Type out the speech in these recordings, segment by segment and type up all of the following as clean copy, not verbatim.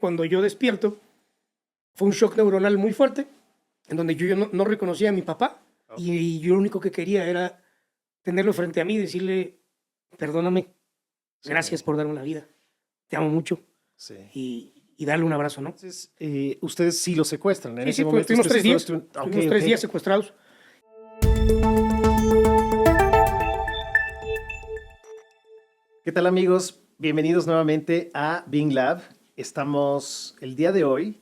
cuando yo despierto, fue un shock neuronal muy fuerte, en donde yo no reconocía a mi papá, y yo lo único que quería era tenerlo frente a mí y decirle, perdóname, gracias por darme la vida, te amo mucho, y darle un abrazo, ¿no? Entonces, ustedes sí lo secuestran en ese Pues momento. tuvimos 3 días, Okay, 3 días secuestrados. ¿Qué tal, amigos? Bienvenidos nuevamente a Bing Lab. Estamos el día de hoy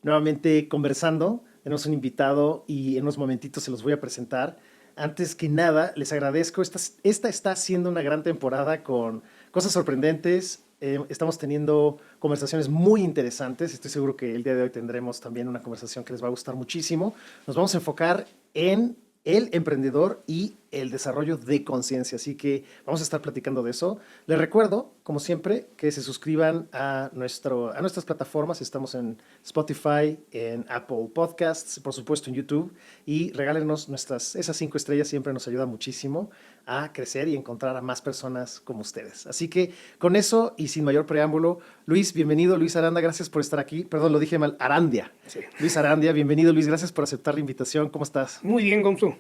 nuevamente conversando. Tenemos un invitado y en unos momentitos se los voy a presentar. Antes que nada, les agradezco. Esta está siendo una gran temporada con cosas sorprendentes. Estamos teniendo conversaciones muy interesantes. Estoy seguro que el día de hoy tendremos también una conversación que les va a gustar muchísimo. Nos vamos a enfocar en el emprendedor y el desarrollo de conciencia. Así que vamos a estar platicando de eso. Les recuerdo, como siempre, que se suscriban a nuestras plataformas. Estamos en Spotify, en Apple Podcasts, por supuesto en YouTube. Y regálenos esas 5 estrellas. Siempre nos ayuda muchísimo a crecer y encontrar a más personas como ustedes. Así que con eso y sin mayor preámbulo, Luis, bienvenido. Luis Aranda, gracias por estar aquí. Perdón, lo dije mal. Arandia. Sí. Luis Arandia, bienvenido, Luis. Gracias por aceptar la invitación. ¿Cómo estás? Muy bien, Gonzo.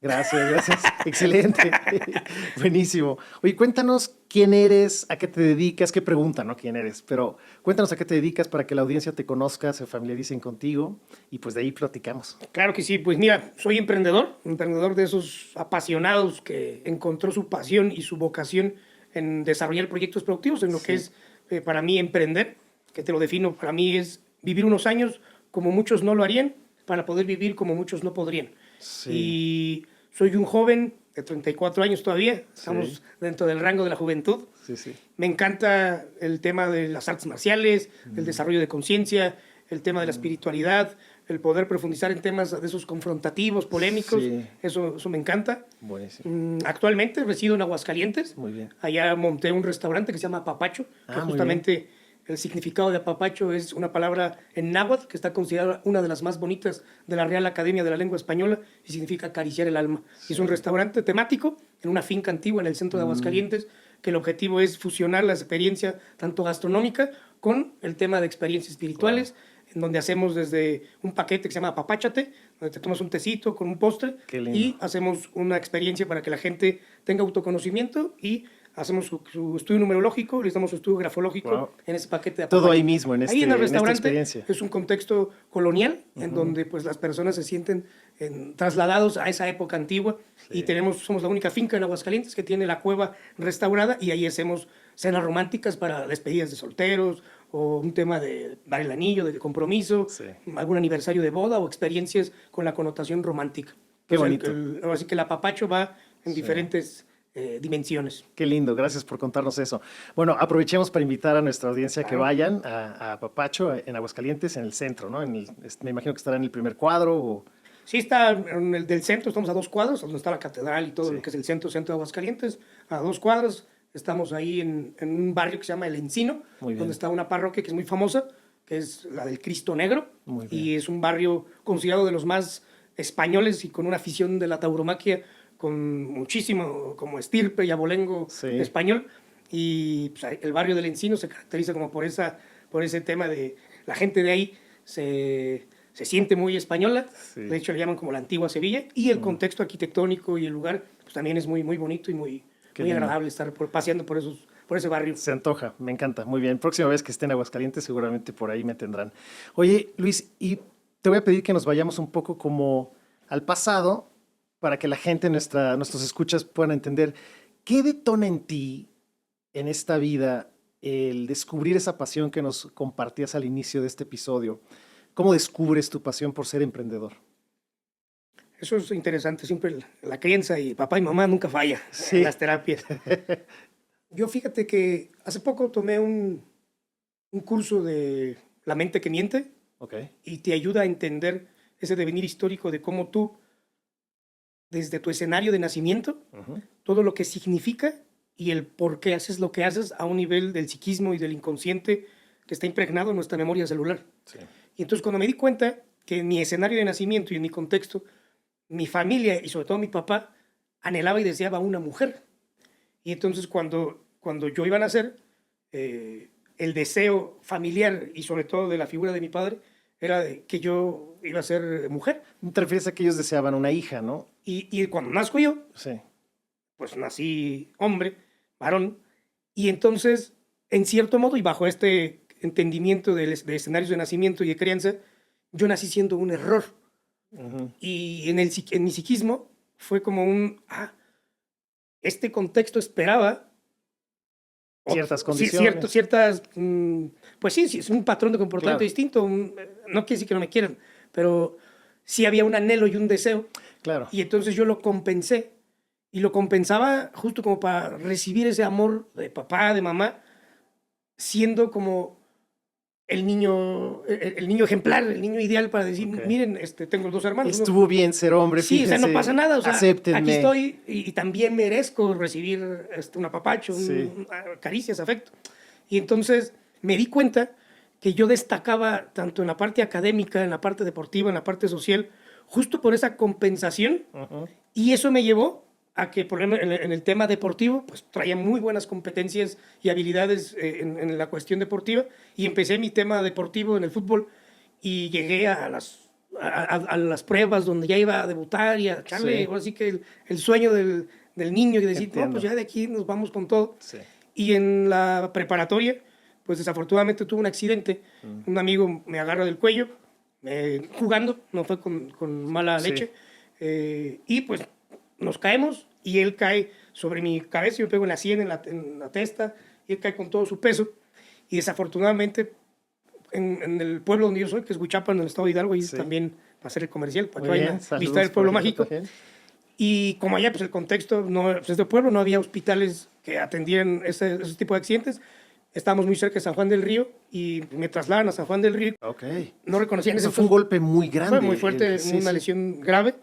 Gracias. Excelente. Buenísimo. Oye, cuéntanos quién eres, a qué te dedicas, qué pregunta, ¿no? ¿Quién eres? Pero cuéntanos a qué te dedicas para que la audiencia te conozca, se familiaricen contigo y pues de ahí platicamos. Claro que sí. Pues mira, soy emprendedor de esos apasionados que encontró su pasión y su vocación en desarrollar proyectos productivos, en lo que es para mí emprender, que te lo defino, para mí es vivir unos años como muchos no lo harían, para poder vivir como muchos no podrían. Sí. Y soy un joven de 34 años todavía, estamos dentro del rango de la juventud. Sí. Me encanta el tema de las artes marciales, el desarrollo de conciencia, el tema de la espiritualidad, el poder profundizar en temas de esos confrontativos, polémicos, eso me encanta. Buenísimo. Actualmente resido en Aguascalientes. Muy bien. Allá monté un restaurante que se llama Apapacho, que justamente el significado de apapacho es una palabra en náhuatl que está considerada una de las más bonitas de la Real Academia de la Lengua Española y significa acariciar el alma. Sí. Es un restaurante temático en una finca antigua en el centro de Aguascalientes, que el objetivo es fusionar la experiencia tanto gastronómica con el tema de experiencias espirituales, en donde hacemos desde un paquete que se llama Apapáchate, donde te tomas un tecito con un postre y hacemos una experiencia para que la gente tenga autoconocimiento y hacemos su estudio numerológico, les damos su estudio grafológico en ese paquete de apapacho. Todo ahí mismo, en ahí en el restaurante. Esta es un contexto colonial, en donde pues, las personas se sienten trasladados a esa época antigua. Y somos la única finca en Aguascalientes que tiene la cueva restaurada, y ahí hacemos cenas románticas para despedidas de solteros, o un tema de dar el anillo, de compromiso, algún aniversario de boda o experiencias con la connotación romántica. Qué bonito. Así que el apapacho va en diferentes dimensiones. Qué lindo, gracias por contarnos eso. Bueno, aprovechemos para invitar a nuestra audiencia que vayan a Apapacho en Aguascalientes, en el centro, ¿no? Me imagino que estará en el primer cuadro o... Sí, está en el del centro, estamos a 2 cuadros, donde está la catedral y todo lo que es el centro de Aguascalientes, a 2 cuadros. Estamos ahí en un barrio que se llama El Encino, donde está una parroquia que es muy famosa, que es la del Cristo Negro, y es un barrio considerado de los más españoles y con una afición de la tauromaquia con muchísimo como estirpe y abolengo español. Y pues, el barrio del Encino se caracteriza como por ese tema de la gente de ahí se siente muy española. De hecho le llaman como la antigua Sevilla, y el contexto arquitectónico y el lugar pues, también es muy, muy bonito y muy agradable estar paseando por ese barrio. Se antoja, me encanta, muy bien. Próxima vez que esté en Aguascalientes seguramente por ahí me tendrán. Oye, Luis, y te voy a pedir que nos vayamos un poco como al pasado, para que la gente, nuestros escuchas puedan entender qué detona en ti, en esta vida, el descubrir esa pasión que nos compartías al inicio de este episodio. ¿Cómo descubres tu pasión por ser emprendedor? Eso es interesante, siempre la crianza y papá y mamá nunca falla en las terapias. Yo fíjate que hace poco tomé un curso de La mente que miente, y te ayuda a entender ese devenir histórico de cómo tú, desde tu escenario de nacimiento, todo lo que significa y el por qué haces lo que haces a un nivel del psiquismo y del inconsciente que está impregnado en nuestra memoria celular. Y entonces cuando me di cuenta que en mi escenario de nacimiento y en mi contexto, mi familia y sobre todo mi papá anhelaba y deseaba una mujer. Y entonces cuando yo iba a nacer, el deseo familiar y sobre todo de la figura de mi padre era de que yo iba a ser mujer. Te refieres a que ellos deseaban una hija, ¿no? Y cuando nazco yo, Sí. pues nací hombre, varón, y entonces, en cierto modo, y bajo este entendimiento de escenarios de nacimiento y de crianza, yo nací siendo un error. Ujú. Y en mi psiquismo fue como este contexto esperaba Ciertas sí, condiciones. ciertas, pues sí, es un patrón de comportamiento Claro. distinto, no quiere decir que no me quieran, pero sí había un anhelo y un deseo, Claro. y entonces yo lo compensé, y lo compensaba justo como para recibir ese amor de papá, de mamá, siendo como el niño ejemplar, el niño ideal para decir, Ok. miren, tengo 2 hermanos. Estuvo bien ser hombre, Sí, o sea, fíjense. no pasa nada, o sea, Acéptenme. aquí estoy y también merezco recibir un apapacho, Sí. caricias, afecto. Y entonces me di cuenta que yo destacaba tanto en la parte académica, en la parte deportiva, en la parte social, justo por esa compensación, Ujú. y eso me llevó a que, por ejemplo, en el tema deportivo, pues traía muy buenas competencias y habilidades en la cuestión deportiva, y empecé mi tema deportivo en el fútbol, y llegué a las pruebas donde ya iba a debutar y a echarle, Sí. ahora sí que el sueño del niño y decir, no, Entiendo. pues ya de aquí nos vamos con todo. Sí. Y en la preparatoria, pues desafortunadamente tuve un accidente, un amigo me agarra del cuello, jugando, no fue con mala Sí. leche, y pues nos caemos y él cae sobre mi cabeza, yo pego en la sien, en la testa, y él cae con todo su peso, y desafortunadamente en el pueblo donde yo soy, que es Huichapan, en el estado de Hidalgo, ahí Sí. también va a ser el comercial, para Muy que bien, vayan a saludos visitar el por pueblo allá mágico. también. Y como allá, pues el contexto, no, pues desde el pueblo no había hospitales que atendieran ese tipo de accidentes. Estábamos muy cerca de San Juan del Río y me trasladan a San Juan del Río. Ok. No reconocían ese Eso fue un golpe muy grande. fue muy fuerte, Sí, una sí. lesión grave.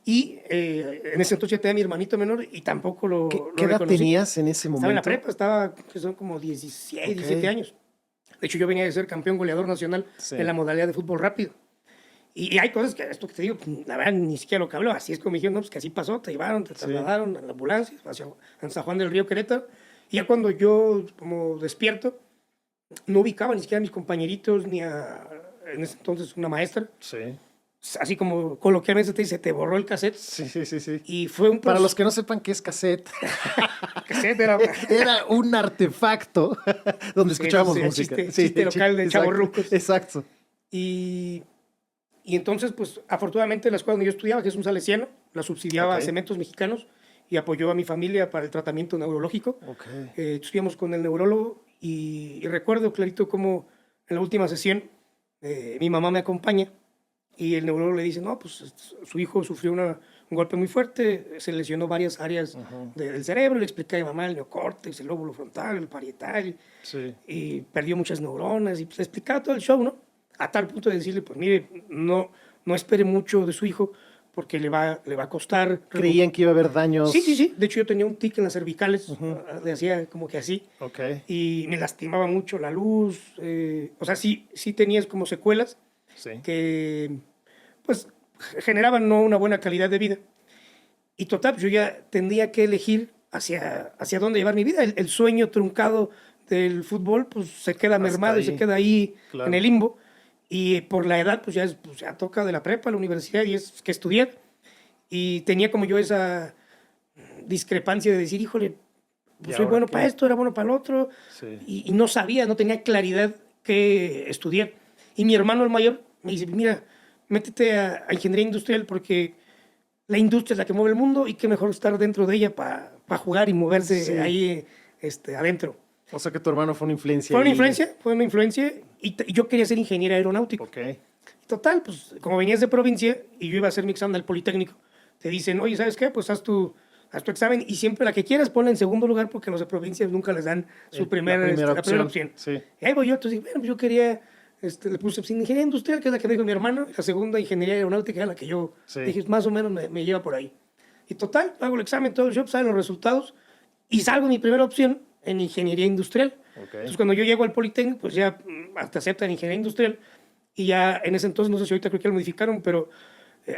Y en ese entonces ya tenía mi hermanito menor y tampoco lo ¿Qué edad reconocí. tenías en ese momento? Estaba en la prepa, que son como 16, Ok. 17 años. De hecho, yo venía de ser campeón goleador nacional Sí. en la modalidad de fútbol rápido. Y hay cosas que, esto que te digo, la verdad, ni siquiera lo que hablo, así es como me dijeron, no, pues que así pasó, te llevaron, te trasladaron en la ambulancia hacia San Juan del Río, Querétaro. Y ya cuando yo, como despierto, no ubicaba ni siquiera a mis compañeritos, en ese entonces, una maestra. Sí. Así como coloquialmente te dice, te borró el cassette. Sí. Y fue un Para los que no sepan qué es cassette, cassette era era un artefacto donde escuchábamos sí, música. chiste local de exacto, chavorrucos. Exacto. Y entonces, pues, afortunadamente, la escuela donde yo estudiaba, que es un salesiano, la subsidiaba Ok. a Cementos Mexicanos y apoyó a mi familia para el tratamiento neurológico. Ok. Estuvimos con el neurólogo y recuerdo clarito cómo en la última sesión mi mamá me acompaña y el neurólogo le dice, no, pues su hijo sufrió un golpe muy fuerte, se lesionó varias áreas del cerebro, le expliqué a mi mamá el neocórtex, el lóbulo frontal, el parietal, Sí. y perdió muchas neuronas y pues, le explicaba todo el show, ¿no? A tal punto de decirle, pues mire, no espere mucho de su hijo porque le va a costar. Creían que iba a haber daños. Sí. De hecho, yo tenía un tic en las cervicales, le hacía como que así, Ok. y me lastimaba mucho la luz. O sea, sí tenías como secuelas Sí. que, pues, generaban no una buena calidad de vida. Y total, yo ya tendría que elegir hacia dónde llevar mi vida. El sueño truncado del fútbol, pues se queda Hasta mermado y ahí. se queda ahí Claro. en el limbo. Y por la edad, pues ya toca de la prepa a la universidad y es que estudiar. Y tenía como yo esa discrepancia de decir, híjole, pues ¿Y soy ahora bueno qué? para esto, era bueno para el otro. Sí. Y no sabía, no tenía claridad qué estudiar. Y mi hermano el mayor me dice, mira, métete a ingeniería industrial porque la industria es la que mueve el mundo y qué mejor estar dentro de ella para jugar y moverse Sí. ahí adentro. O sea que tu hermano fue una influencia. Fue ahí. una influencia y yo quería ser ingeniero aeronáutico. Ok. Total, pues como venías de provincia y yo iba a hacer mi examen del Politécnico, te dicen, oye, ¿sabes qué? Pues haz tu examen y siempre la que quieras ponla en segundo lugar porque los de provincia nunca les dan su La primera primera opción. Sí. Y ahí voy yo, entonces, bueno, pues yo quería, le puse pues, ingeniería industrial, que es la que me dijo mi hermano, y la segunda ingeniería aeronáutica, la que yo Sí. dije, más o menos me lleva por ahí. Y total, hago el examen, todo el show, salen los resultados y salgo mi primera opción en ingeniería industrial. Ok. Entonces cuando yo llego al Politécnico, pues ya hasta aceptan ingeniería industrial y ya en ese entonces, no sé si ahorita creo que lo modificaron, pero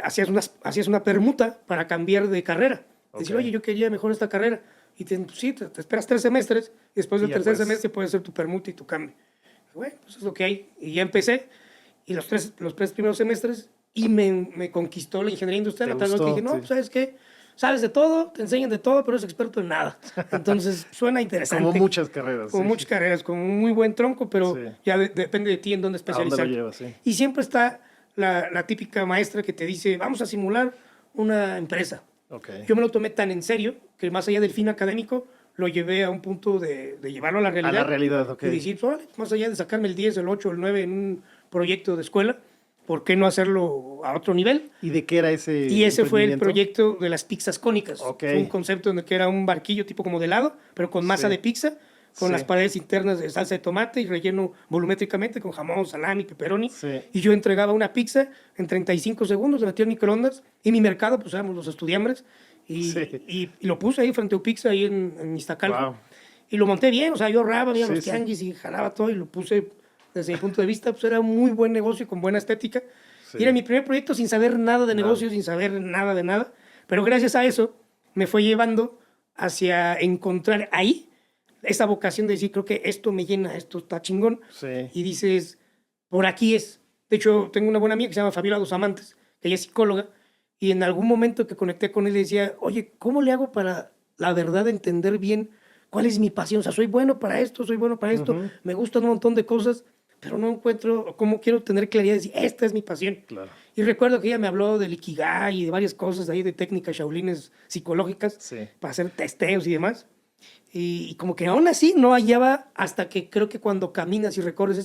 hacías una permuta para cambiar de carrera. Decir, Ok. oye, yo quería mejor esta carrera, Y te dicen, pues sí, te esperas 3 semestres y después del Y ya tercer pues. semestre puedes hacer tu permuta y tu cambio. Bueno, pues es lo que hay. Y ya empecé y los tres primeros semestres y me conquistó la ingeniería industrial. ¿Te A tal vez que gustó? dije, no, Sí. pues ¿sabes qué? Sabes de todo, te enseñan de todo, pero eres experto en nada. Entonces suena interesante. Como muchas carreras. Como Sí. muchas carreras, con un muy buen tronco, pero Sí. ya depende de ti en dónde ¿A dónde especializarte. lo llevas? Sí. Y siempre está la típica maestra que te dice, vamos a simular una empresa. Okay. Yo me lo tomé tan en serio que más allá del fin académico, lo llevé a un punto de llevarlo a la realidad. A la realidad, ok. Y decir, "Órale, más allá de sacarme el 10, el 8, el 9 en un proyecto de escuela, ¿por qué no hacerlo a otro nivel?" ¿Y de qué era ese Y ese fue el emprendimiento? proyecto de las pizzas cónicas. Ok. Fue un concepto en el que era un barquillo tipo como de helado, pero con masa Sí. de pizza, con Sí. las paredes internas de salsa de tomate y relleno volumétricamente con jamón, salami, pepperoni. Sí. Y yo entregaba una pizza en 35 segundos, la metía en microondas. Y mi mercado, pues éramos los estudiambres. Y, Sí. y lo puse ahí frente a Pizza, ahí en Iztacalco. Wow. Y lo monté bien, o sea, yo ahorraba, iba a Sí, los sí. tianguis y jalaba todo y lo puse desde mi punto de vista, pues era un muy buen negocio con buena estética. Sí. Y era mi primer proyecto sin saber nada de negocios, sin saber nada de nada. Pero gracias a eso me fue llevando hacia encontrar ahí esa vocación de decir, creo que esto me llena, esto está chingón. Sí. Y dices, por aquí es. De hecho, tengo una buena amiga que se llama Fabiola Dos Amantes, que ella es psicóloga, y en algún momento que conecté con él le decía, oye, ¿cómo le hago para la verdad entender bien cuál es mi pasión? O sea, soy bueno para esto, me gustan un montón de cosas, pero no encuentro cómo quiero tener claridad de decir, esta es mi pasión. Claro. Y recuerdo que ella me habló del Ikigai y de varias cosas ahí, de técnicas shaolines psicológicas Sí. para hacer testeos y demás. Y como que aún así no hallaba hasta que creo que cuando caminas y recorres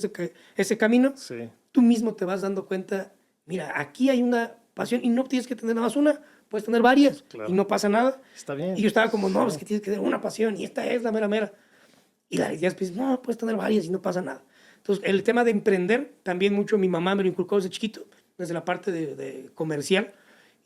ese camino, Sí. tú mismo te vas dando cuenta, mira, aquí hay una pasión y no tienes que tener nada más una, puedes tener varias Claro. y no pasa nada. Está bien. Y yo estaba como, no, Sí. es que tienes que tener una pasión y esta es la mera mera. Y la idea es, pues, no, puedes tener varias y no pasa nada. Entonces, el tema de emprender, también mucho mi mamá me lo inculcó desde chiquito, desde la parte de comercial.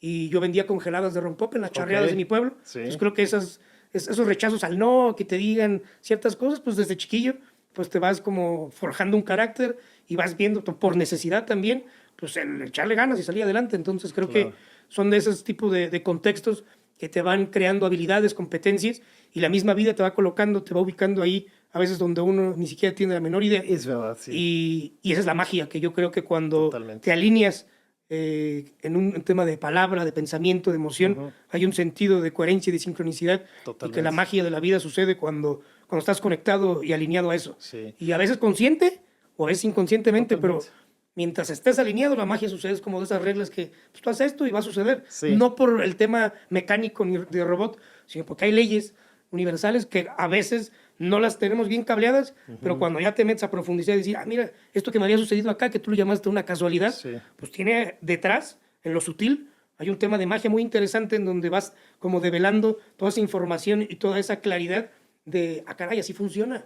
Y yo vendía congeladas de rompope en las charreadas de mi pueblo. Sí. Entonces, creo que esos rechazos al no, que te digan ciertas cosas, pues desde chiquillo, pues te vas como forjando un carácter y vas viendo por necesidad también, pues el echarle ganas y salir adelante. Entonces, creo Claro. que son de esos tipos de contextos que te van creando habilidades, competencias, y la misma vida te va colocando, te va ubicando ahí, a veces donde uno ni siquiera tiene la menor idea. Es verdad, sí. Y esa es la magia, que yo creo que cuando Totalmente. te alineas en un tema de palabra, de pensamiento, de emoción, Ujú. hay un sentido de coherencia y de sincronicidad, y Totalmente. que la magia de la vida sucede cuando estás conectado y alineado a eso. Sí. Y a veces consciente o es inconscientemente, Totalmente. pero mientras estés alineado, la magia sucede. Es como de esas reglas que pues, tú haces esto y va a suceder. Sí. No por el tema mecánico ni de robot, sino porque hay leyes universales que a veces no las tenemos bien cableadas, pero cuando ya te metes a profundizar y decir, ah, mira, esto que me había sucedido acá, que tú lo llamaste una casualidad, Sí. pues tiene detrás, en lo sutil, hay un tema de magia muy interesante en donde vas como develando toda esa información y toda esa claridad de, ah, caray, así funciona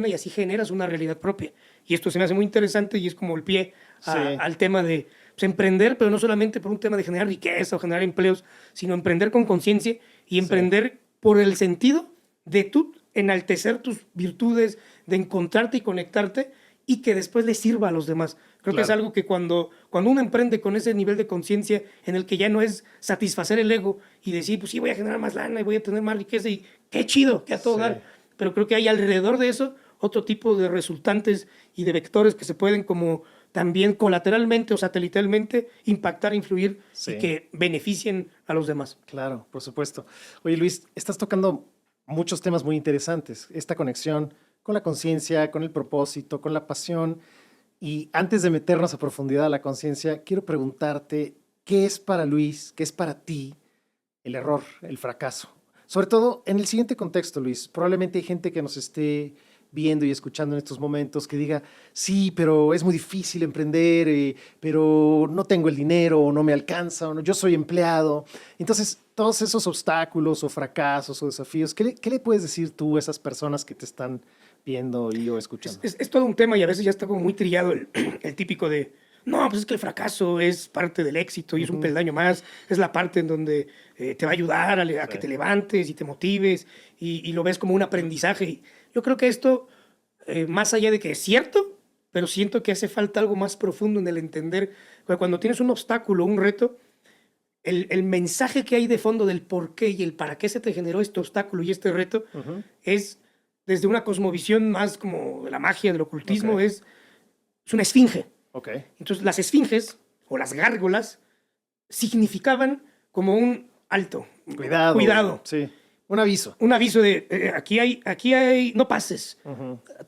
y así generas una realidad propia. Y esto se me hace muy interesante y es como el pie Sí. al tema de pues, emprender, pero no solamente por un tema de generar riqueza o generar empleos, sino emprender con conciencia y emprender por el sentido de tú enaltecer tus virtudes, de encontrarte y conectarte y que después le sirva a los demás. Creo que es Claro. algo que cuando uno emprende con ese nivel de conciencia en el que ya no es satisfacer el ego y decir, pues sí, voy a generar más lana y voy a tener más riqueza y qué chido, que a todo Sí. dar. Pero creo que hay alrededor de eso otro tipo de resultantes y de vectores que se pueden como también colateralmente o satelitalmente impactar, influir Sí. y que beneficien a los demás. Claro, por supuesto. Oye, Luis, estás tocando muchos temas muy interesantes. Esta conexión con la conciencia, con el propósito, con la pasión. Y antes de meternos a profundidad a la conciencia, quiero preguntarte, ¿qué es para Luis, qué es para ti el error, el fracaso? Sobre todo en el siguiente contexto, Luis. Probablemente hay gente que nos esté viendo y escuchando en estos momentos que diga, sí, pero es muy difícil emprender, pero no tengo el dinero o no me alcanza, o no, yo soy empleado. Entonces, todos esos obstáculos o fracasos o desafíos, ¿qué le puedes decir tú a esas personas que te están viendo y o escuchando? Es todo un tema y a veces ya está como muy trillado el típico de, no, pues es que el fracaso es parte del éxito y es un peldaño más, es la parte en donde te va a ayudar a que te levantes y te motives y lo ves como un aprendizaje. Y yo creo que esto, más allá de que es cierto, pero siento que hace falta algo más profundo en el entender que cuando tienes un obstáculo, un reto, el mensaje que hay de fondo del por qué y el para qué se te generó este obstáculo y este reto es desde una cosmovisión más como de la magia, del ocultismo, es una esfinge. Entonces las esfinges o las gárgolas significaban como un alto. Cuidado. Sí. Un aviso. Un aviso de aquí hay, no pases.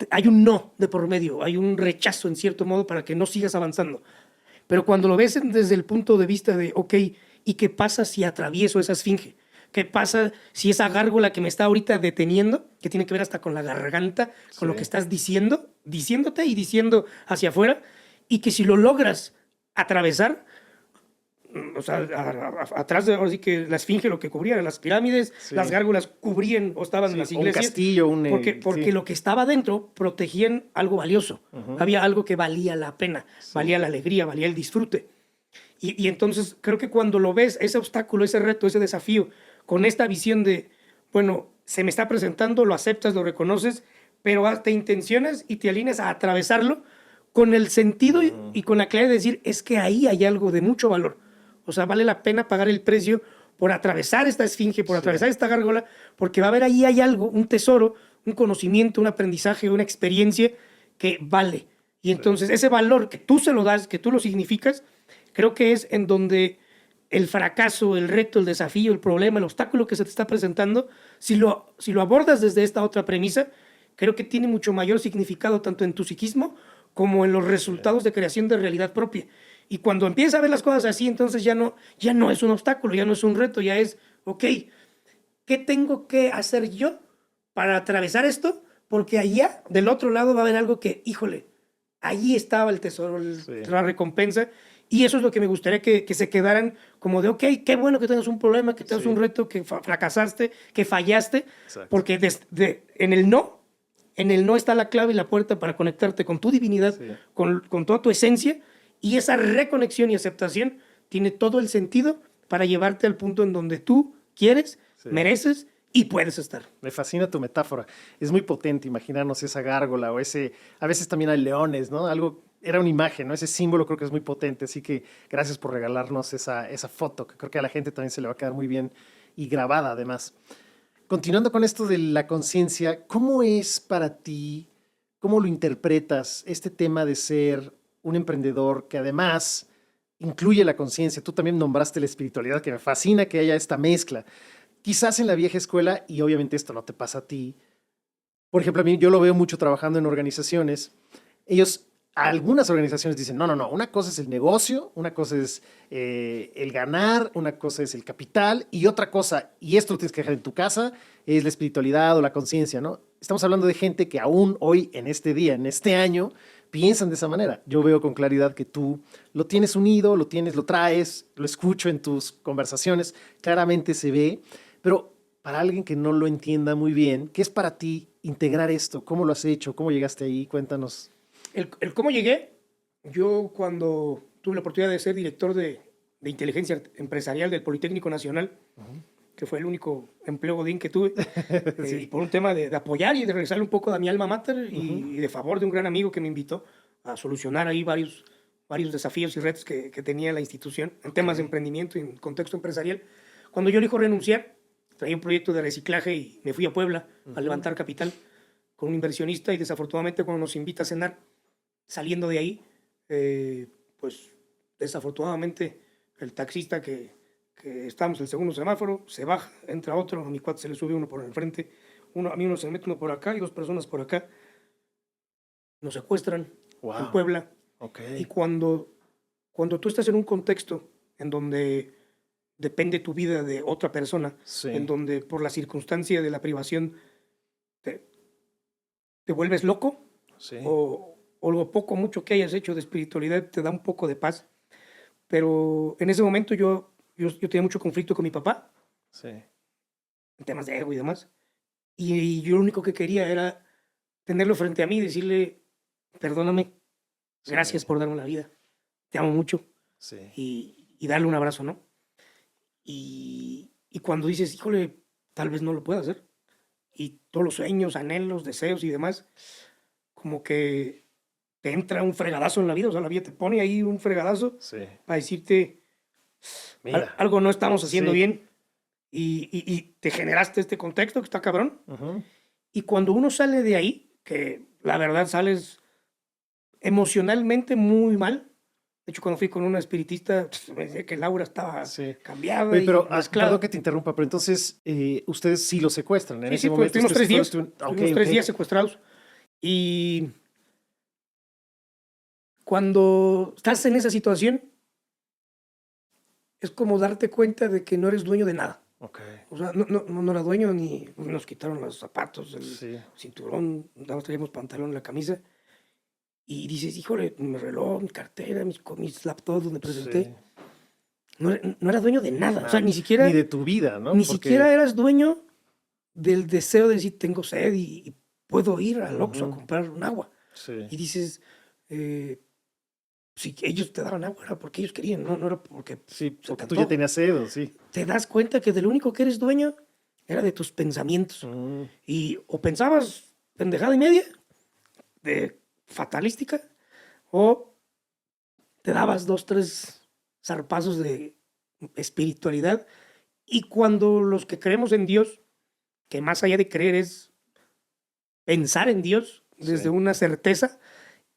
Hay un no de por medio, hay un rechazo en cierto modo para que no sigas avanzando. Pero cuando lo ves desde el punto de vista de, ok, ¿y qué pasa si atravieso esa esfinge? ¿Qué pasa si esa gárgola que me está ahorita deteniendo, que tiene que ver hasta con la garganta, con lo que estás diciéndote y diciendo hacia afuera, y que si lo logras atravesar, o sea, atrás de ahora sí que la esfinge lo que cubría las pirámides, las gárgolas cubrían o estaban en las iglesias. Un castillo, porque lo que estaba dentro protegían algo valioso. Había algo que valía la pena, valía la alegría, valía el disfrute. Y entonces creo que cuando lo ves, ese obstáculo, ese reto, ese desafío, con esta visión de, bueno, se me está presentando, lo aceptas, lo reconoces, pero te intencionas y te alineas a atravesarlo con el sentido y con la claridad de decir, es que ahí hay algo de mucho valor. O sea, vale la pena pagar el precio por atravesar esta esfinge, por atravesar esta gárgola, porque va a haber ahí hay algo, un tesoro, un conocimiento, un aprendizaje, una experiencia que vale. Y entonces ese valor que tú se lo das, que tú lo significas, creo que es en donde el fracaso, el reto, el desafío, el problema, el obstáculo que se te está presentando, si lo abordas desde esta otra premisa, creo que tiene mucho mayor significado tanto en tu psiquismo como en los resultados de creación de realidad propia. Y cuando empiezas a ver las cosas así, entonces ya no es un obstáculo, ya no es un reto, ya es, ok, ¿qué tengo que hacer yo para atravesar esto? Porque allá, del otro lado, va a haber algo que, híjole, allí estaba el tesoro, la recompensa. Y eso es lo que me gustaría que se quedaran como de, ok, qué bueno que tengas un problema, que tengas un reto, que fracasaste, que fallaste, porque en el no está la clave y la puerta para conectarte con tu divinidad, con toda tu esencia, y esa reconexión y aceptación tiene todo el sentido para llevarte al punto en donde tú quieres, mereces y puedes estar. Me fascina tu metáfora. Es muy potente imaginarnos esa gárgola o a veces también hay leones, ¿no? Era una imagen, ¿no? Ese símbolo creo que es muy potente, así que gracias por regalarnos esa foto, que creo que a la gente también se le va a quedar muy bien y grabada además. Continuando con esto de la conciencia, ¿cómo es para ti, cómo lo interpretas este tema de ser un emprendedor que además incluye la conciencia? Tú también nombraste la espiritualidad, que me fascina que haya esta mezcla. Quizás en la vieja escuela, y obviamente esto no te pasa a ti, por ejemplo, a mí yo lo veo mucho trabajando en organizaciones, algunas organizaciones dicen, no, una cosa es el negocio, una cosa es el ganar, una cosa es el capital y otra cosa, y esto lo tienes que dejar en tu casa, es la espiritualidad o la conciencia, ¿no? Estamos hablando de gente que aún hoy, en este día, en este año, piensan de esa manera. Yo veo con claridad que tú lo tienes unido, lo traes, lo escucho en tus conversaciones, claramente se ve, pero para alguien que no lo entienda muy bien, ¿qué es para ti integrar esto? ¿Cómo lo has hecho? ¿Cómo llegaste ahí? Cuéntanos. El cómo llegué, yo cuando tuve la oportunidad de ser director de inteligencia empresarial del Politécnico Nacional, que fue el único empleo godín que tuve, y por un tema de apoyar y de regresar un poco a mi alma mater y de favor de un gran amigo que me invitó a solucionar ahí varios desafíos y retos que tenía la institución en temas de emprendimiento y en contexto empresarial. Cuando yo elijo renunciar, traía un proyecto de reciclaje y me fui a Puebla a levantar capital con un inversionista y desafortunadamente cuando nos invita a cenar, saliendo de ahí, pues desafortunadamente el taxista que estamos en el segundo semáforo se baja, entra otro, a mi cuate se le sube uno por el frente, a mí uno se le mete uno por acá y dos personas por acá, nos secuestran en Puebla. Y cuando tú estás en un contexto en donde depende tu vida de otra persona, en donde por la circunstancia de la privación te vuelves loco, o lo poco mucho que hayas hecho de espiritualidad te da un poco de paz. Pero en ese momento yo tenía mucho conflicto con mi papá, en temas de ego y demás, y yo lo único que quería era tenerlo frente a mí y decirle, perdóname, gracias por darme la vida, te amo mucho, y darle un abrazo, ¿no? Y cuando dices, híjole, tal vez no lo pueda hacer, y todos los sueños, anhelos, deseos y demás, como que te entra un fregadazo en la vida, o sea, la vida te pone ahí un fregadazo para decirte, Mira. algo no estamos haciendo Sí. bien y te generaste este contexto que está cabrón. Ujú. Y cuando uno sale de ahí, que la verdad sales emocionalmente muy mal. De hecho, cuando fui con una espiritista, me decía que Laura estaba Sí. cambiada Oye, y pero mezclada. perdón que te interrumpa, pero entonces ustedes sí lo secuestran en Sí, ese sí, pues momento. estuvimos 3 días. Ok, Estuvimos 3 días secuestrados. Y cuando estás en esa situación, es como darte cuenta de que no eres dueño de nada. Ok, O sea, no era dueño ni nos quitaron los zapatos, el sí. cinturón, nada más traíamos pantalón, la camisa. Y dices, híjole, mi reloj, mi cartera, mis laptops donde presenté. Sí. No era dueño de nada. O sea, Nada. Ni de tu vida, ¿no? ni Porque siquiera eras dueño del deseo de decir, tengo sed y puedo ir al Oxxo a Ujú. comprar un agua. Sí. Y dices, si ellos te daban agua era porque ellos querían, no era porque Sí, se te porque tú ya antoja. tenías sed, sí. Te das cuenta que de lo único que eres dueño era de tus pensamientos. Mm, Y o pensabas pendejada y media, de fatalística, o te dabas 2, 3 zarpazos de espiritualidad. Y cuando los que creemos en Dios, que más allá de creer es pensar en Dios desde sí. una certeza,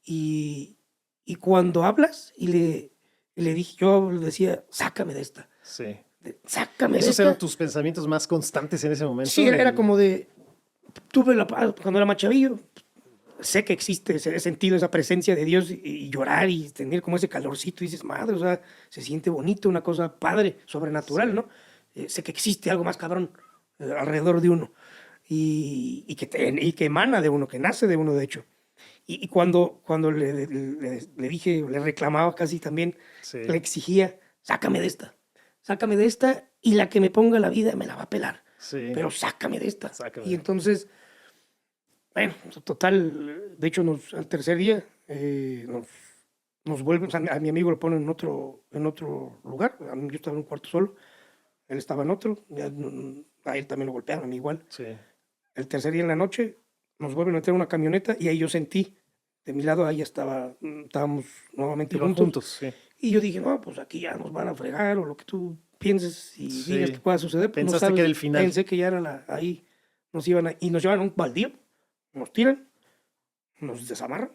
y, y cuando hablas y le dije, yo le decía, sácame de esta, Sí. sácame de ¿Esos eran esta. tus pensamientos más constantes en ese momento? Sí, era como de, cuando era más chavillo, sé que existe, he sentido esa presencia de Dios y llorar y tener como ese calorcito y dices, madre, o sea, se siente bonito, una cosa padre, sobrenatural, Sí. ¿no? Sé que existe algo más cabrón alrededor de uno y que emana de uno, que nace de uno, de hecho. Y cuando le dije, le reclamaba casi también, Sí. le exigía, sácame de esta y la que me ponga la vida me la va a pelar, Sí. pero sácame de esta. Sácame. Y entonces, bueno, total, de hecho, al tercer día nos vuelven, o sea, a mi amigo lo ponen en otro lugar, yo estaba en un cuarto solo, él estaba en otro, a él también lo golpearon, a mí igual. Sí. El tercer día en la noche nos vuelven a meter en una camioneta y ahí yo sentí, de mi lado, ahí estábamos nuevamente Iban juntos. juntos, sí. Y yo dije, no, pues aquí ya nos van a fregar o lo que tú pienses y Sí. digas que pueda suceder. Pues no Pensaste sabes. que era el final. Pensé que ya era ahí y nos llevan a un baldío, nos tiran, nos desamarran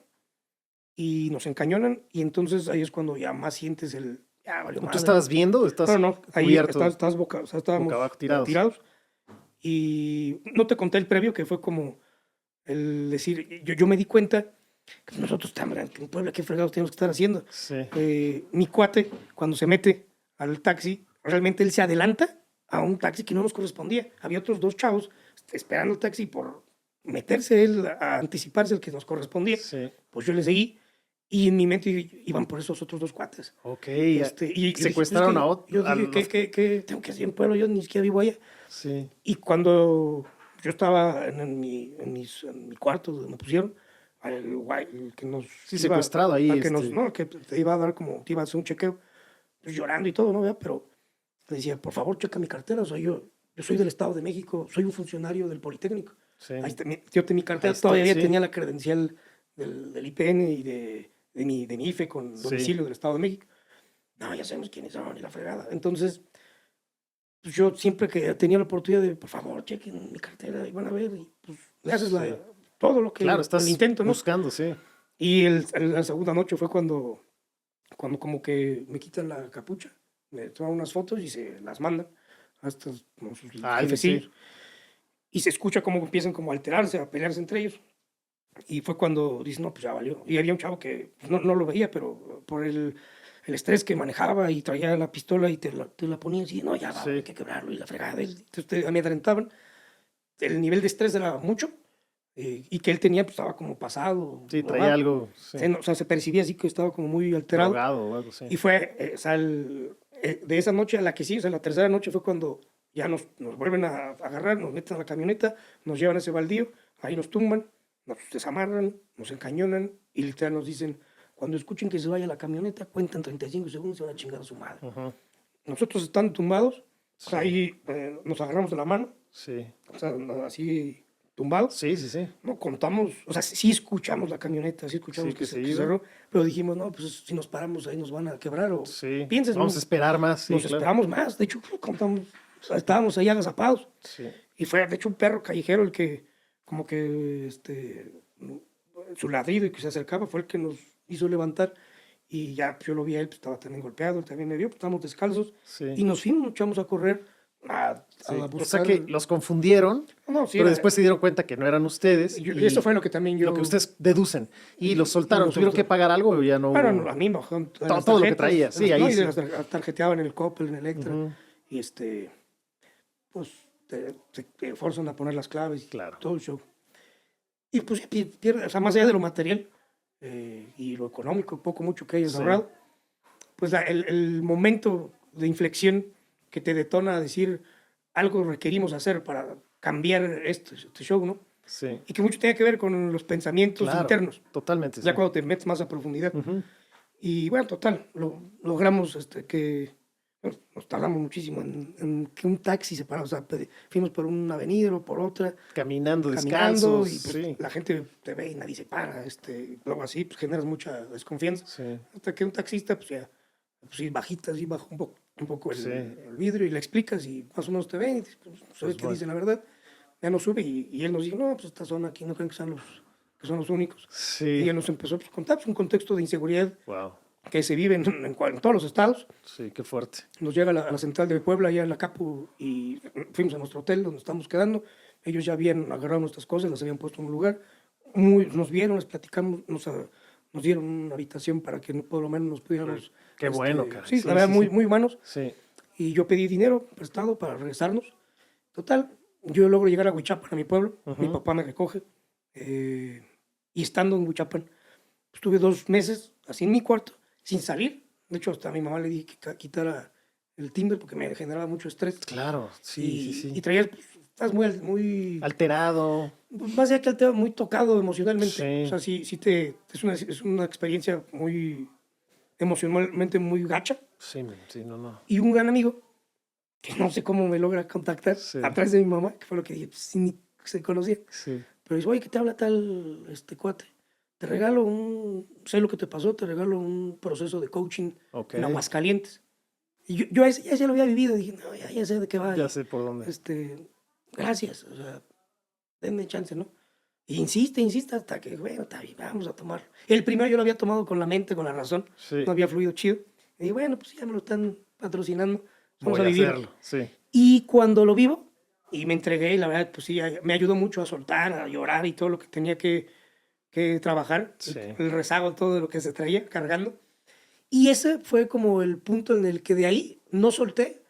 y nos encañonan y entonces ahí es cuando ya más sientes ya valió ¿Tú madre. estabas viendo o estás No, ahí cubierto? estabas o sea, estábamos boca abajo, tirados. tirados. Y no te conté el previo, que fue como el decir, yo me di cuenta que nosotros estamos en Puebla, qué fregados tenemos que estar haciendo. Sí. Mi cuate, cuando se mete al taxi, realmente él se adelanta a un taxi que no nos correspondía. Había otros 2 chavos esperando el taxi por meterse él a anticiparse el que nos correspondía. Sí. Pues yo le seguí y en mi mente iban por esos otros 2 cuates. Ok. Y yo secuestraron dije, a otro. yo dije, ¿qué tengo que hacer en Puebla? Yo ni siquiera vivo allá. Sí. Y cuando yo estaba en mi cuarto donde me pusieron, el que nos Sí, secuestrado ahí, al que no, que te iba a dar como, te iba a hacer un chequeo, pues llorando y todo, ¿no? ¿Verdad? Pero le decía, por favor, checa mi cartera, o sea, yo soy del Estado de México, soy un funcionario del Politécnico. Sí. Ahí está, yo tenía mi cartera, Ahí está, todavía sí. tenía la credencial del IPN y de mi IFE con Sí. domicilio del Estado de México. No, ya sabemos quiénes son y la fregada. Entonces, pues yo siempre que tenía la oportunidad de, por favor, chequen mi cartera y van a ver, y pues le haces Sí. todo lo que Claro, estás el intento, ¿no? buscando, sí. Y la segunda noche fue cuando como que me quitan la capucha, me toman unas fotos y se las mandan a estos como sus jefecillos. Sí. Y se escucha cómo empiezan como a alterarse, a pelearse entre ellos. Y fue cuando dicen, no, pues ya valió. Y había un chavo que pues, no lo veía, pero por el estrés que manejaba y traía la pistola y te la ponía así, no, ya va, Sí. hay que quebrarlo y la fregada. Entonces me amedrentaban. El nivel de estrés era mucho y que él tenía, pues estaba como pasado. Sí, traía algo. Sí. O sea, se percibía así que estaba como muy alterado. Drogado o algo, sí. Y fue, o sea, de esa noche a la que sí, o sea, la tercera noche fue cuando ya nos vuelven a agarrar, nos meten a la camioneta, nos llevan a ese baldío, ahí nos tumban, nos desamarran, nos encañonan y literal nos dicen, cuando escuchen que se vaya la camioneta, cuentan 35 segundos y se van a chingar a su madre. Ujú. Nosotros estando tumbados, Sí. ahí nos agarramos de la mano, Sí. o sea, así tumbado. Sí, sí, sí. No contamos, o sea, sí escuchamos la camioneta, sí escuchamos Sí, que que se iba. cerró, pero dijimos, no, pues si nos paramos ahí nos van a quebrar o Sí. pienses, Vamos ¿no? a esperar más. Sí, Nos claro. esperamos más, de hecho, contamos, o sea, estábamos ahí agazapados. Sí. Y fue, de hecho, un perro callejero el que, como que, su ladrido y que se acercaba fue el que nos hizo levantar. Y ya pues, yo lo vi a él, pues estaba también golpeado, él también me vio, pues estábamos descalzos. Sí. Y nos fuimos, nos echamos a correr a Sí. buscar. O sea que los confundieron, No, sí, pero después se dieron cuenta que no eran ustedes. y eso fue lo que también yo... Lo que ustedes deducen. Y los soltaron. los ¿Tuvieron que soltaron. pagar algo o ya no Bueno, hubo? a mí me bajaron Todo lo que traía, sí, ahí no, y sí. tarjeteaban en el Coppel, en el Electra. Ujú. Y pues te forzan a poner las claves. Claro. Todo el show. Y pues pierde, o sea, más allá de lo material y lo económico, poco mucho que hayas Sí. ahorrado, pues el momento de inflexión que te detona a decir algo requerimos hacer para cambiar este show, ¿no? Sí. Y que mucho tiene que ver con los pensamientos Claro, internos. totalmente. Ya Sí. cuando te metes más a profundidad. Ujú. Y bueno, total, logramos que bueno, nos tardamos muchísimo en que un taxi se parara. O sea, fuimos por una avenida o por otra, Caminando caminando, descalzos. y pues, Sí. la gente te ve y nadie se para. Luego así, pues generas mucha desconfianza. Sí. Hasta que un taxista, pues ya, pues sí, bajita, así baja un poco Sí. el vidrio y le explicas y más o menos te ven y dices, pues, sabes que bueno. dicen la verdad. Ya nos sube y él nos dice, no, pues esta zona aquí no creen que son los únicos. Y Sí. él nos empezó a contar pues, un contexto de inseguridad Wow. que se vive en todos los estados. Sí, qué fuerte. Nos llega a la central de Puebla, allá en la Capu, y fuimos a nuestro hotel donde estamos quedando. Ellos ya habían agarrado nuestras cosas, las habían puesto en un lugar. Nos vieron, les platicamos, nos dieron una habitación para que por lo menos nos pudiéramos... Qué bueno, cara. Sí, Sí, la verdad, sí, muy, sí. muy humanos. Sí. Y yo pedí dinero prestado para regresarnos. Total, yo logro llegar a Huichapan, a mi pueblo. Mi papá me recoge. Y estando en Huichapan, estuve 2 meses así en mi cuarto, sin salir. De hecho, hasta a mi mamá le dije que quitara el timbre porque me generaba mucho estrés. Claro. Sí, sí, sí. Y traías, pues, estás muy Alterado. más allá que alterado, muy tocado emocionalmente. Sí. O sea, sí es una experiencia muy emocionalmente muy gacha. Sí, sí, no. Y un gran amigo, que no sé cómo me logra contactar, Sí. a través de mi mamá, que fue lo que dije, pues, sí, ni se conocía. Sí. Pero dice, oye, ¿qué te habla tal cuate? Te regalo sé lo que te pasó, te regalo un proceso de coaching Ok. en Aguascalientes. Y yo ya lo había vivido, dije, no, ya sé de qué va. Ya sé por dónde. Gracias, o sea, denme chance, ¿no? Y insiste hasta que, bueno, está bien, vamos a tomarlo. El primero yo lo había tomado con la mente, con la razón, Sí. no había fluido chido. Y dije, bueno, pues ya me lo están patrocinando, vamos Voy a a vivir. hacerlo. Sí. Y cuando lo vivo, y me entregué, y la verdad, pues sí, me ayudó mucho a soltar, a llorar y todo lo que tenía que trabajar, Sí. el rezago, todo lo que se traía cargando. Y ese fue como el punto en el que de ahí no solté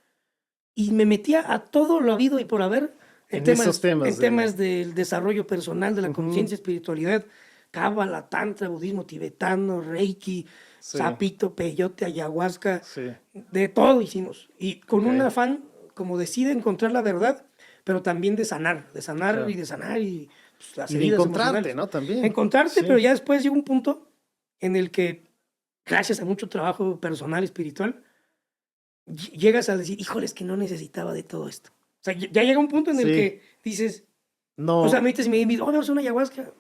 y me metía a todo lo habido y por haber En esos temas temas del desarrollo personal, de la Ujú. conciencia, espiritualidad, cábala, tantra, budismo tibetano, reiki, Sí. sapito, peyote, ayahuasca, Sí. de todo hicimos. Y con Ok. un afán como decide encontrar la verdad, pero también de sanar Claro. y de sanar y pues, las Y de heridas encontrarte, emocionales. ¿no? También. Encontrarte, Sí. pero ya después llega un punto en el que, gracias a mucho trabajo personal, espiritual, llegas a decir, híjole, es que no necesitaba de todo esto. O sea, ya llega un punto en el Sí. que dices, No. o sea, me dices, oh, vamos a una ayahuasca.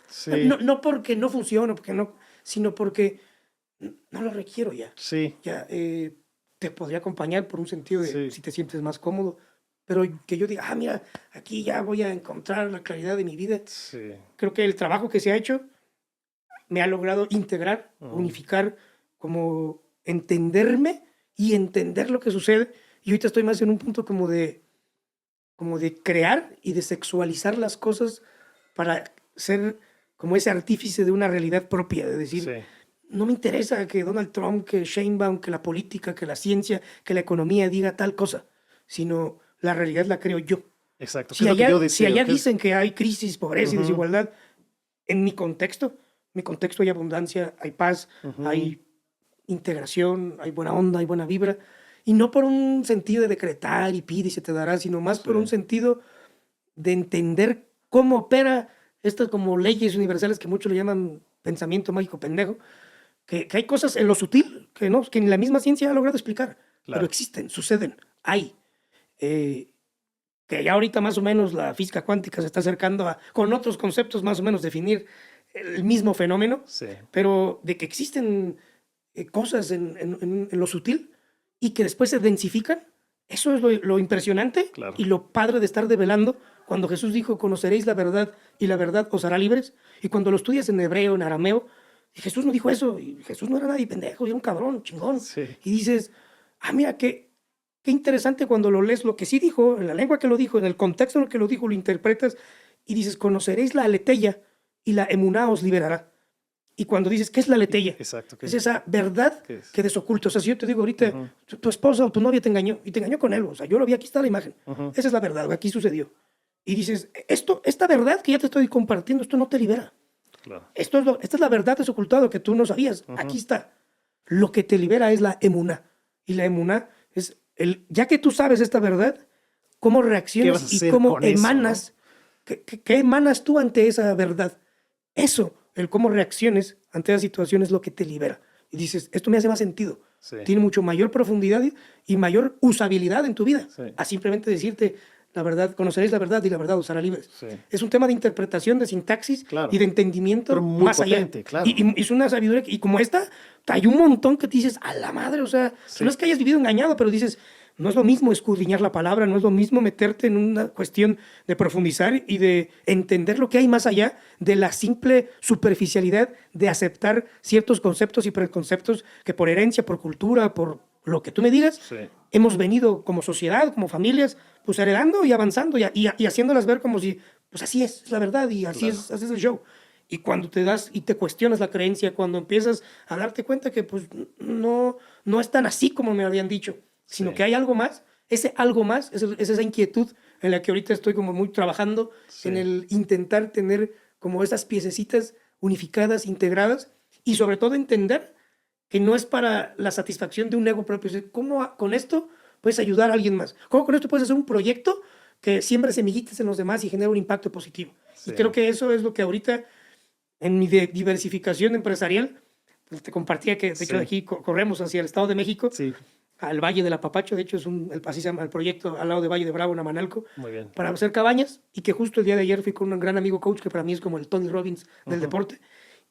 Sí. No porque no funciona, sino porque no lo requiero ya. Sí. Ya te podría acompañar por un sentido de Sí. si te sientes más cómodo, pero que yo diga, mira, aquí ya voy a encontrar la claridad de mi vida. Sí. Creo que el trabajo que se ha hecho me ha logrado integrar, unificar, como entenderme y entender lo que sucede. Y ahorita estoy más en un punto como de crear y de sexualizar las cosas para ser como ese artífice de una realidad propia, de decir, Sí. no me interesa que Donald Trump, que Sheinbaum, que la política, que la ciencia, que la economía diga tal cosa, sino la realidad la creo yo. Exacto. Si ¿Qué es lo que allá, yo deseo? si allá ¿Qué es- dicen que hay crisis, pobreza y Ujú. desigualdad, en mi contexto hay abundancia, hay paz, Ujú. hay integración, hay buena onda, hay buena vibra. Y no por un sentido de decretar y pide y se te dará, sino más por Sí. un sentido de entender cómo opera estas como leyes universales que muchos le llaman pensamiento mágico pendejo, que hay cosas en lo sutil que ni la misma ciencia ha logrado explicar, Claro. pero existen, suceden, hay. Que que ya ahorita más o menos la física cuántica se está acercando a, con otros conceptos más o menos definir el mismo fenómeno, Sí. pero de que existen cosas en lo sutil y que después se densifican, eso es lo impresionante Claro. y lo padre de estar develando cuando Jesús dijo, conoceréis la verdad y la verdad os hará libres, y cuando lo estudias en hebreo, en arameo, Jesús no dijo eso, y Jesús no era nadie pendejo, era un cabrón, chingón, Sí. y dices, mira, qué interesante cuando lo lees, lo que sí dijo, en la lengua que lo dijo, en el contexto en el que lo dijo, lo interpretas, y dices, conoceréis la aletheia y la emuná os liberará. Y cuando dices, ¿qué es la aletheia? Exacto. Es esa verdad que desoculta. O sea, si yo te digo ahorita, tu esposa o tu novia te engañó, y te engañó con él, o sea, yo lo vi, aquí está la imagen. Esa es la verdad, aquí sucedió. Y dices, esta verdad que ya te estoy compartiendo, esto no te libera. Claro. Esta es la verdad desocultada que tú no sabías. Aquí está. Lo que te libera es la emuná. Y la emuná es, ya que tú sabes esta verdad, cómo reaccionas y cómo emanas, eso, ¿no? ¿Qué emanas tú ante esa verdad? Eso, el cómo reacciones ante esa situación es lo que te libera. Y dices, esto me hace más sentido. Sí. Tiene mucho mayor profundidad y mayor usabilidad en tu vida. Sí. A simplemente decirte, la verdad, conoceréis la verdad y la verdad os hará libres. Sí. Es un tema de interpretación, de sintaxis y de entendimiento más potente, allá. Claro. Y es una sabiduría, y como esta, hay un montón que te dices, a la madre, o sea, no es que hayas vivido engañado, pero dices, no es lo mismo escudriñar la palabra, no es lo mismo meterte en una cuestión de profundizar y de entender lo que hay más allá de la simple superficialidad de aceptar ciertos conceptos y preconceptos que por herencia, por cultura, por lo que tú me digas, hemos venido como sociedad, como familias, pues heredando y avanzando y haciéndolas ver como si, pues así es la verdad y así es el show. Y cuando te das y te cuestionas la creencia, cuando empiezas a darte cuenta que pues no es tan así como me habían dicho, sino que hay algo más, ese algo más es esa inquietud en la que ahorita estoy como muy trabajando en el intentar tener como esas piececitas unificadas, integradas, y sobre todo entender que no es para la satisfacción de un ego propio. O sea, ¿cómo con esto puedes ayudar a alguien más? ¿Cómo con esto puedes hacer un proyecto que siembre semillitas en los demás y genere un impacto positivo? Y creo que eso es lo que ahorita, en mi diversificación empresarial, pues te compartía que de hecho de aquí corremos hacia el Estado de México, al Valle del Apapacho. De hecho es así se llama el proyecto, al lado de Valle de Bravo, en Amanalco, para hacer cabañas, y que justo el día de ayer fui con un gran amigo coach que para mí es como el Tony Robbins del deporte,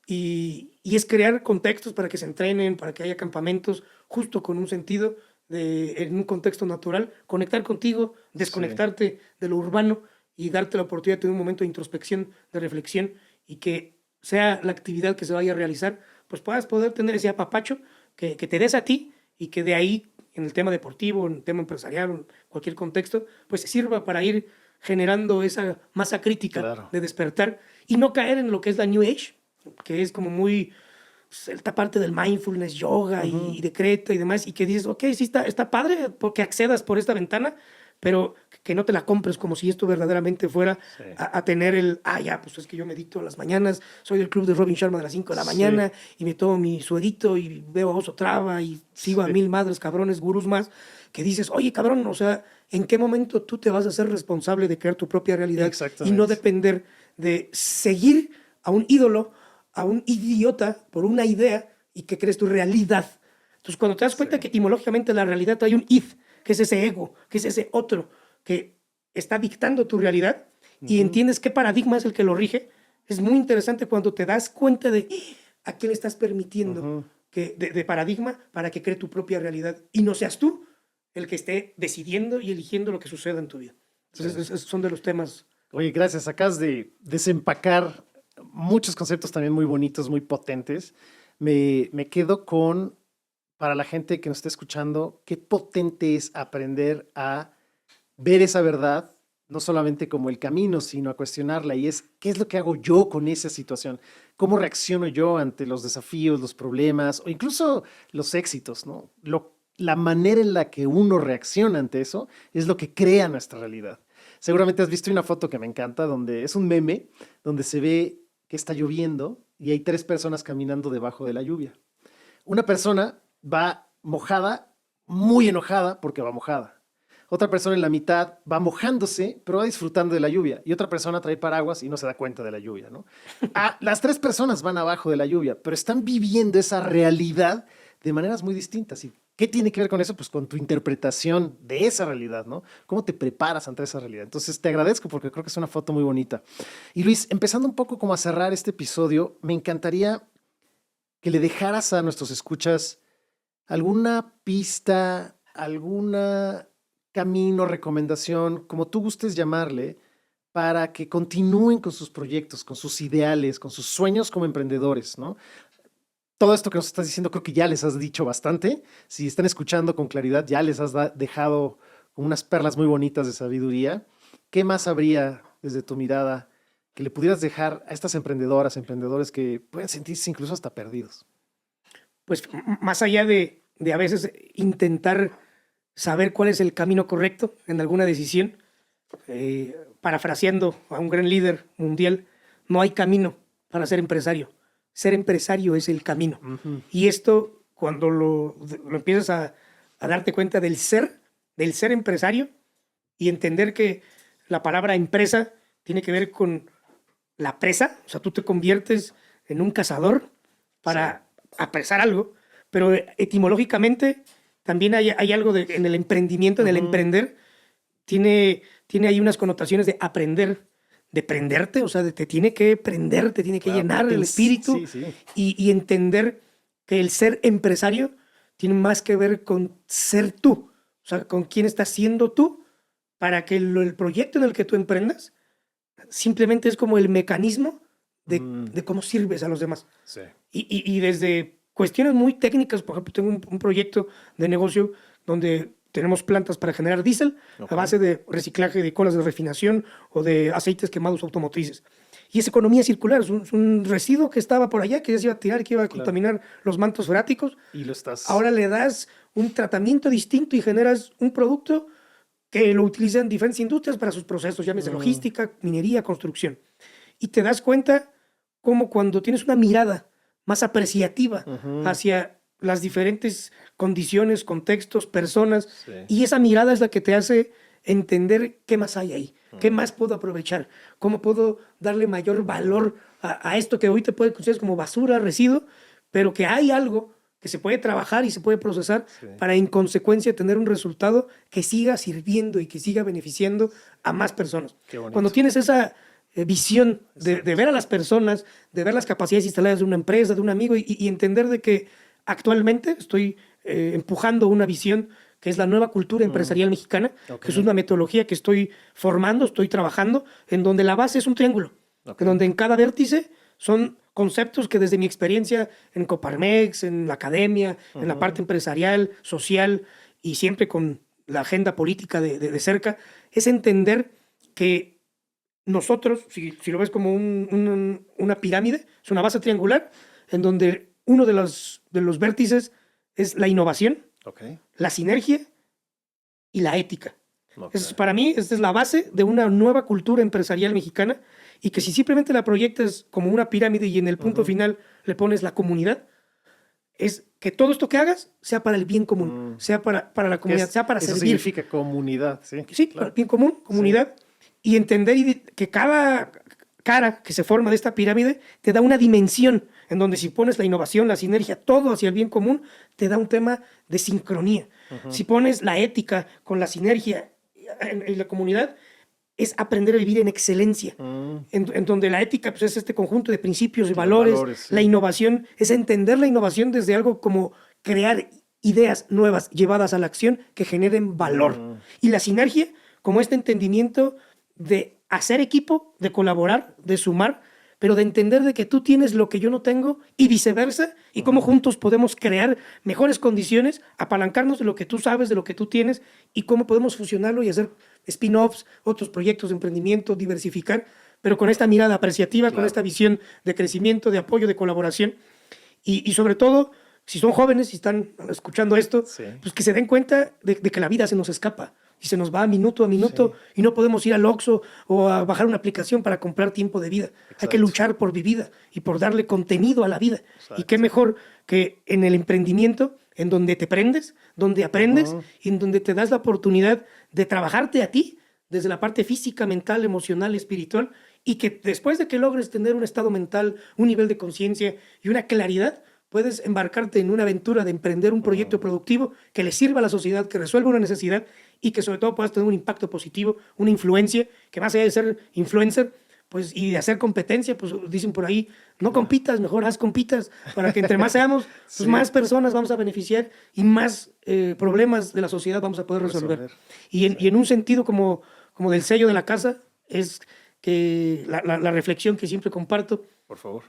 y es crear contextos para que se entrenen, para que haya campamentos justo con un sentido en un contexto natural, conectar contigo, desconectarte de lo urbano y darte la oportunidad de tener un momento de introspección, de reflexión, y que sea la actividad que se vaya a realizar, pues puedas poder tener ese apapacho que te des a ti, y que de ahí, en el tema deportivo, en el tema empresarial, en cualquier contexto, pues sirva para ir generando esa masa crítica de despertar y no caer en lo que es la New Age, que es como muy esta parte del mindfulness, yoga y decreto y demás, y que dices, ok, sí está padre porque accedas por esta ventana, pero que no te la compres como si esto verdaderamente fuera a tener pues es que yo medito a las mañanas, soy del club de Robin Sharma de las 5 de la mañana y me tomo mi suerito y veo a Oso Traba y sigo a 1000 madres, cabrones, gurús más, que dices, oye, cabrón, o sea, ¿en qué momento tú te vas a ser responsable de crear tu propia realidad y no depender de seguir a un ídolo, a un idiota por una idea y que crees tu realidad? Entonces, cuando te das cuenta que etimológicamente la realidad trae un id, que es ese ego, que es ese otro que está dictando tu realidad, y entiendes qué paradigma es el que lo rige, es muy interesante cuando te das cuenta de a qué le estás permitiendo de paradigma para que cree tu propia realidad y no seas tú el que esté decidiendo y eligiendo lo que suceda en tu vida. Entonces, esos son de los temas. Oye, gracias. Acabas de desempacar muchos conceptos también muy bonitos, muy potentes. Me quedo con, para la gente que nos está escuchando, qué potente es aprender a ver esa verdad, no solamente como el camino, sino a cuestionarla, y es, ¿qué es lo que hago yo con esa situación? ¿Cómo reacciono yo ante los desafíos, los problemas o incluso los éxitos, ¿no? La manera en la que uno reacciona ante eso es lo que crea nuestra realidad. Seguramente has visto una foto que me encanta, donde es un meme, donde se ve que está lloviendo y hay 3 personas caminando debajo de la lluvia. Una persona va mojada, muy enojada porque va mojada. Otra persona en la mitad va mojándose, pero va disfrutando de la lluvia. Y otra persona trae paraguas y no se da cuenta de la lluvia, ¿no? Las 3 personas van abajo de la lluvia, pero están viviendo esa realidad de maneras muy distintas. ¿Y ¿Qué tiene que ver con eso? Pues con tu interpretación de esa realidad, ¿no? ¿Cómo te preparas ante esa realidad? Entonces, te agradezco porque creo que es una foto muy bonita. Y Luis, empezando un poco como a cerrar este episodio, me encantaría que le dejaras a nuestros escuchas alguna pista, alguna camino, recomendación, como tú gustes llamarle, para que continúen con sus proyectos, con sus ideales, con sus sueños como emprendedores, ¿no? Todo esto que nos estás diciendo creo que ya les has dicho bastante. Si están escuchando con claridad, ya les has dejado unas perlas muy bonitas de sabiduría. ¿Qué más habría desde tu mirada que le pudieras dejar a estas emprendedoras, emprendedores que pueden sentirse incluso hasta perdidos? Pues más allá de a veces intentar saber cuál es el camino correcto en alguna decisión, parafraseando a un gran líder mundial, no hay camino para ser empresario. Ser empresario es el camino. Y esto, cuando lo empiezas a darte cuenta del ser empresario y entender que la palabra empresa tiene que ver con la presa, o sea, tú te conviertes en un cazador para apresar algo, pero etimológicamente también hay algo en el emprendimiento, en el emprender, tiene ahí unas connotaciones de aprender, de prenderte, o sea, te tiene que prender, te tiene que llenar el espíritu y entender que el ser empresario tiene más que ver con ser tú, o sea, con quién estás siendo tú, para que el proyecto en el que tú emprendas simplemente es como el mecanismo de cómo sirves a los demás. Sí. Y desde cuestiones muy técnicas, por ejemplo, tengo un proyecto de negocio donde tenemos plantas para generar diésel a base de reciclaje de colas de refinación o de aceites quemados automotrices. Y es economía circular, es un residuo que estaba por allá, que ya se iba a tirar, que iba a contaminar los mantos freáticos. Y lo estás... Ahora le das un tratamiento distinto y generas un producto que lo utilizan diferentes industrias para sus procesos, llámese logística, minería, construcción. Y te das cuenta cómo cuando tienes una mirada más apreciativa hacia las diferentes condiciones, contextos, personas, y esa mirada es la que te hace entender qué más hay ahí, qué más puedo aprovechar, cómo puedo darle mayor valor a esto que hoy te puede considerar como basura, residuo, pero que hay algo que se puede trabajar y se puede procesar para en consecuencia tener un resultado que siga sirviendo y que siga beneficiando a más personas. Cuando tienes esa visión de ver a las personas, de ver las capacidades instaladas de una empresa, de un amigo y entender de que actualmente estoy empujando una visión que es la nueva cultura empresarial mexicana, que es una metodología que estoy formando, estoy trabajando, en donde la base es un triángulo, en donde en cada vértice son conceptos que desde mi experiencia en Coparmex, en la academia, en la parte empresarial, social y siempre con la agenda política de cerca, es entender que nosotros, si lo ves como una pirámide, es una base triangular en donde uno de los vértices es la innovación, la sinergia y la ética. Para mí, esta es la base de una nueva cultura empresarial mexicana y que si simplemente la proyectas como una pirámide y en el punto final le pones la comunidad, es que todo esto que hagas sea para el bien común, sea para la comunidad, sea para eso servir. Eso significa comunidad, sí. Sí, claro. Para el bien común, comunidad, y entender que cada cara que se forma de esta pirámide te da una dimensión en donde si pones la innovación, la sinergia, todo hacia el bien común, te da un tema de sincronía. Si pones la ética con la sinergia en la comunidad, es aprender a vivir en excelencia, en donde la ética pues, es este conjunto de principios y valores. La innovación es entender la innovación desde algo como crear ideas nuevas llevadas a la acción que generen valor. Y la sinergia como este entendimiento de hacer equipo, de colaborar, de sumar, pero de entender de que tú tienes lo que yo no tengo y viceversa, y cómo juntos podemos crear mejores condiciones, apalancarnos de lo que tú sabes, de lo que tú tienes, y cómo podemos fusionarlo y hacer spin-offs, otros proyectos de emprendimiento, diversificar, pero con esta mirada apreciativa, con esta visión de crecimiento, de apoyo, de colaboración, y sobre todo, si son jóvenes y están escuchando esto, pues que se den cuenta de que la vida se nos escapa. Y se nos va minuto a minuto y no podemos ir al Oxxo o a bajar una aplicación para comprar tiempo de vida. Hay que luchar por mi vida y por darle contenido a la vida. Y qué mejor que en el emprendimiento, en donde te prendes, donde aprendes y en donde te das la oportunidad de trabajarte a ti desde la parte física, mental, emocional, espiritual, y que después de que logres tener un estado mental, un nivel de conciencia y una claridad, puedes embarcarte en una aventura de emprender un proyecto productivo que le sirva a la sociedad, que resuelva una necesidad y que sobre todo puedas tener un impacto positivo, una influencia, que más allá de ser influencer, pues, y de hacer competencia, pues dicen por ahí, no compitas, mejor haz compitas, para que entre más seamos, pues más personas vamos a beneficiar y más problemas de la sociedad vamos a poder resolver. Y en un sentido como del sello de la casa, es que la reflexión que siempre comparto, por favor.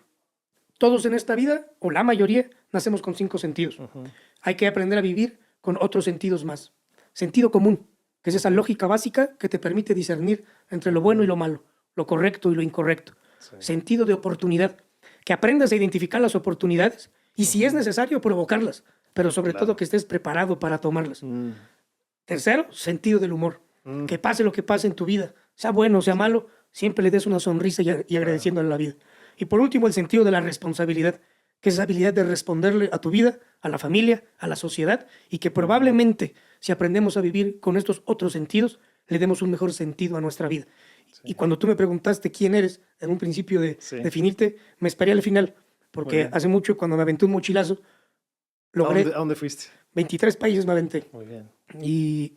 Todos en esta vida, o la mayoría, nacemos con 5 sentidos. Hay que aprender a vivir con otros sentidos más. Sentido común, que es esa lógica básica que te permite discernir entre lo bueno y lo malo, lo correcto y lo incorrecto. Sí. Sentido de oportunidad, que aprendas a identificar las oportunidades y si es necesario provocarlas, pero sobre todo que estés preparado para tomarlas. Tercero, sentido del humor, que pase lo que pase en tu vida, sea bueno o sea malo, siempre le des una sonrisa y agradeciéndole la vida. Y por último, el sentido de la responsabilidad, que es esa habilidad de responderle a tu vida, a la familia, a la sociedad, y que probablemente, si aprendemos a vivir con estos otros sentidos, le demos un mejor sentido a nuestra vida. Sí. Y cuando tú me preguntaste quién eres, en un principio de definirte, me esperé al final, porque hace mucho, cuando me aventé un mochilazo, logré... ¿A dónde fuiste? 23 países me aventé. Muy bien. Y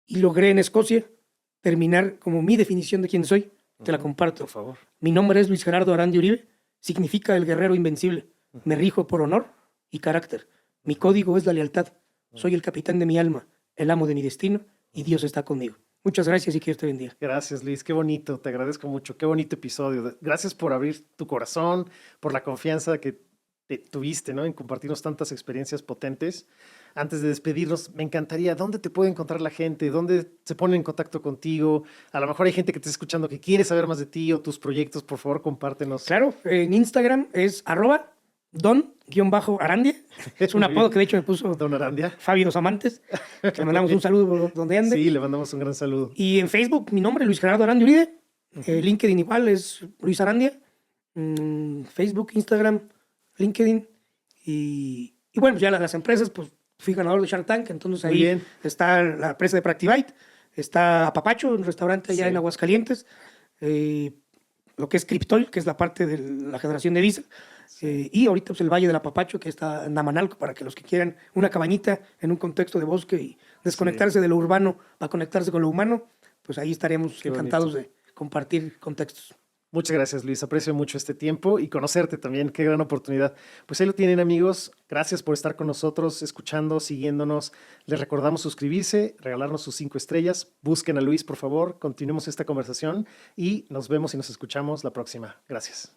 logré en Escocia terminar como mi definición de quién soy. Te la comparto. Por favor. Mi nombre es Luis Gerardo Arandia Uribe. Significa el guerrero invencible. Me rijo por honor y carácter. Mi código es la lealtad. Soy el capitán de mi alma, el amo de mi destino y Dios está conmigo. Muchas gracias y que Dios te bendiga. Gracias, Luis. Qué bonito. Te agradezco mucho. Qué bonito episodio. Gracias por abrir tu corazón, por la confianza que tuviste, ¿no? En compartirnos tantas experiencias potentes. Antes de despedirnos, me encantaría, ¿dónde te puede encontrar la gente? ¿Dónde se pone en contacto contigo? A lo mejor hay gente que te está escuchando que quiere saber más de ti o tus proyectos. Por favor, compártenos. Claro, en Instagram es @don_arandia. Es un apodo que de hecho me puso Don Arandia. Fabi Dos Amantes. Le mandamos un saludo por donde ande. Sí, le mandamos un gran saludo. Y en Facebook, mi nombre, Luis Gerardo Arandia Uribe. LinkedIn igual, es Luis Arandia. Facebook, Instagram, LinkedIn. Y bueno, ya las empresas, pues fui ganador de Shark Tank, entonces ahí está la empresa de Practivite, está Apapacho, un restaurante allá en Aguascalientes, lo que es Cryptol, que es la parte de la generación de Visa, y ahorita pues el Valle del Apapacho, que está en Namanalco, para que los que quieran una cabañita en un contexto de bosque y desconectarse de lo urbano para conectarse con lo humano, pues ahí estaremos encantados de compartir contextos. Muchas gracias, Luis. Aprecio mucho este tiempo y conocerte también. Qué gran oportunidad. Pues ahí lo tienen, amigos. Gracias por estar con nosotros, escuchando, siguiéndonos. Les recordamos suscribirse, regalarnos sus 5 estrellas. Busquen a Luis, por favor. Continuemos esta conversación y nos vemos y nos escuchamos la próxima. Gracias.